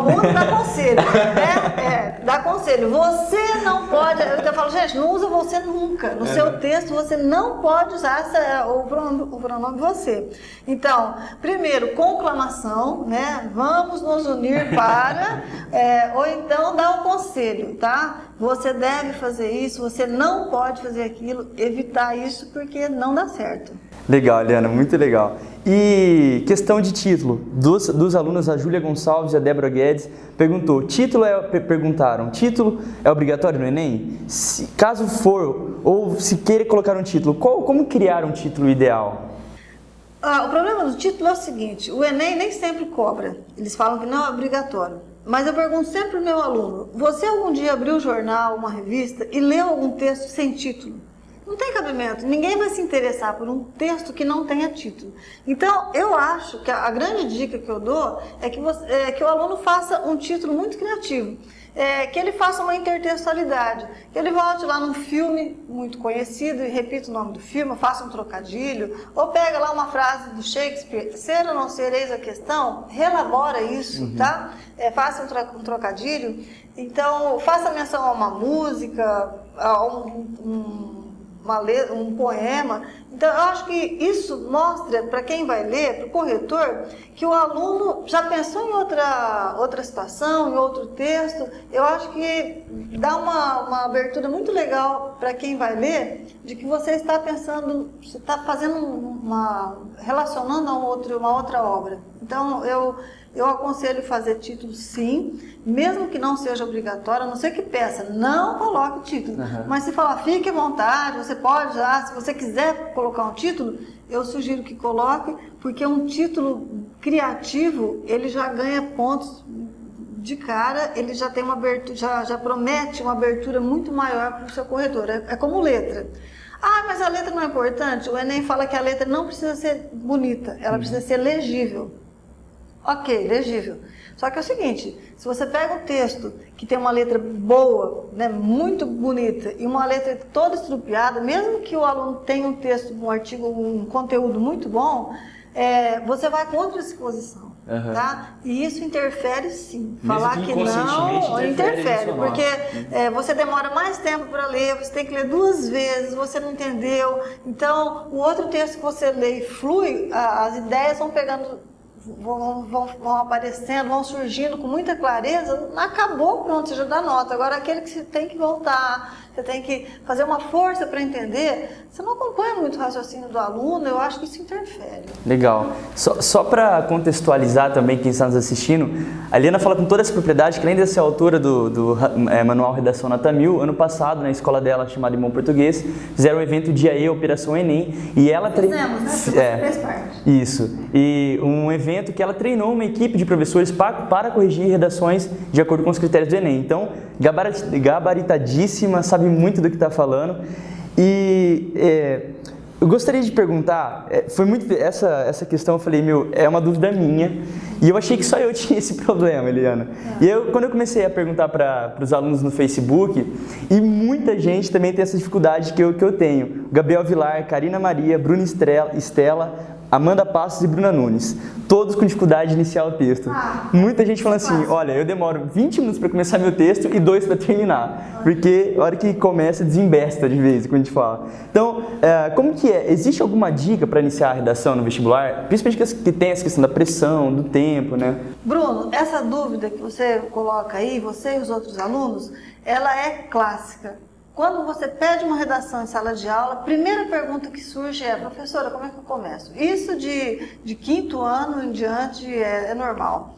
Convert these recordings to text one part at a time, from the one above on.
aluno dá conselho, né? Dá conselho. Você não pode, eu falo, gente, não usa você nunca. No seu texto você não pode usar o pronome você. Então, primeiro, conclamação, né? Vamos nos unir para, ou então dá um conselho, tá? Você deve fazer isso, você não pode fazer aquilo, evitar isso porque não dá certo. Legal, Eliana, muito legal. E questão de título, dos alunos, a Júlia Gonçalves e a Débora Guedes perguntaram, título é obrigatório no Enem? Caso for, ou se queira colocar um título, como criar um título ideal? O problema do título é o seguinte, o Enem nem sempre cobra, eles falam que não é obrigatório. Mas eu pergunto sempre para o meu aluno, você algum dia abriu um jornal, uma revista e leu algum texto sem título? Não tem cabimento, ninguém vai se interessar por um texto que não tenha título. Então, eu acho que a grande dica que eu dou é que o aluno faça um título muito criativo. Que ele faça uma intertextualidade, que ele volte lá num filme muito conhecido e repita o nome do filme, faça um trocadilho, ou pega lá uma frase do Shakespeare, ser ou não ser, eis a questão, relabora isso, tá? Faça um trocadilho, então faça menção a uma música, a um poema. Então, eu acho que isso mostra para quem vai ler, para o corretor, que o aluno já pensou em outra situação, em outro texto. Eu acho que dá uma abertura muito legal para quem vai ler, de que você está pensando, você está fazendo relacionando a uma outra obra. Então, eu aconselho fazer título sim, mesmo que não seja obrigatório, a não ser que peça, não coloque título. Mas se falar, fique à vontade, você pode já, se você quiser colocar um título, eu sugiro que coloque, porque um título criativo, ele já ganha pontos de cara, ele já tem uma abertura, já promete uma abertura muito maior para o seu corretor. É como letra. Ah, mas a letra não é importante? O Enem fala que a letra não precisa ser bonita, ela precisa ser legível. Ok, legível. Só que é o seguinte, se você pega um texto que tem uma letra boa, né, muito bonita, e uma letra toda estrupiada, mesmo que o aluno tenha um texto, um artigo, um conteúdo muito bom, você vai contra a exposição, tá? E isso interfere sim. Mesmo falar que não, interfere porque você demora mais tempo para ler, você tem que ler 2 vezes, você não entendeu. Então, o outro texto que você lê e flui, as ideias vão pegando, vão aparecendo, vão surgindo com muita clareza, acabou, pronto, você já dá nota. Agora, aquele que você tem que voltar, você tem que fazer uma força para entender, você não acompanha muito o raciocínio do aluno, eu acho que isso interfere. Legal. Só para contextualizar também quem está nos assistindo, a Eliana fala com toda essa propriedade que, além de ser autora do Manual Redação Nota 1000, ano passado, na escola dela, chamada Em Bom Português, fizeram um evento Dia E, Operação Enem, e ela... Fizemos, né? Você fez parte. Isso. E um evento que ela treinou uma equipe de professores para corrigir redações de acordo com os critérios do Enem. Então, gabaritadíssima, sabe muito do que está falando. E eu gostaria de perguntar, foi muito essa questão, eu falei, é uma dúvida minha, e eu achei que só eu tinha esse problema, Eliana. E quando eu comecei a perguntar para os alunos no Facebook, e muita gente também tem essa dificuldade que eu tenho. Gabriel Vilar, Karina Maria, Bruna Estela, Amanda Passos e Bruna Nunes, todos com dificuldade de iniciar o texto. Muita gente falando assim, olha, eu demoro 20 minutos para começar meu texto e 2 para terminar, porque a hora que começa desembesta de vez, quando a gente fala. Então, como que é? Existe alguma dica para iniciar a redação no vestibular? Principalmente que tem essa questão da pressão, do tempo, né? Bruno, essa dúvida que você coloca aí, você e os outros alunos, ela é clássica. Quando você pede uma redação em sala de aula, a primeira pergunta que surge é, professora, como é que eu começo? Isso de 5º ano em diante é normal.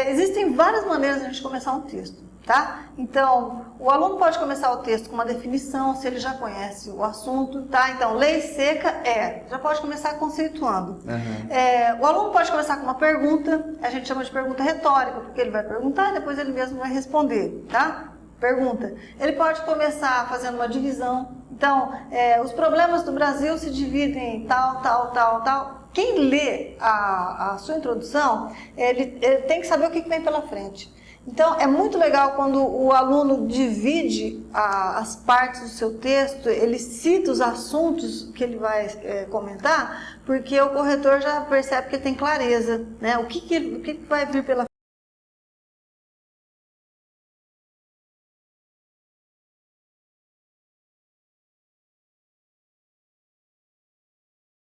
Existem várias maneiras de a gente começar um texto, tá? Então, o aluno pode começar o texto com uma definição, se ele já conhece o assunto, tá? Então, lei seca já pode começar conceituando. O aluno pode começar com uma pergunta, a gente chama de pergunta retórica, porque ele vai perguntar e depois ele mesmo vai responder, tá? Pergunta. Ele pode começar fazendo uma divisão. Então, os problemas do Brasil se dividem em tal. Quem lê a sua introdução, ele tem que saber o que vem pela frente. Então, é muito legal quando o aluno divide as partes do seu texto, ele cita os assuntos que ele vai comentar, porque o corretor já percebe que ele tem clareza, né? O que vai vir pela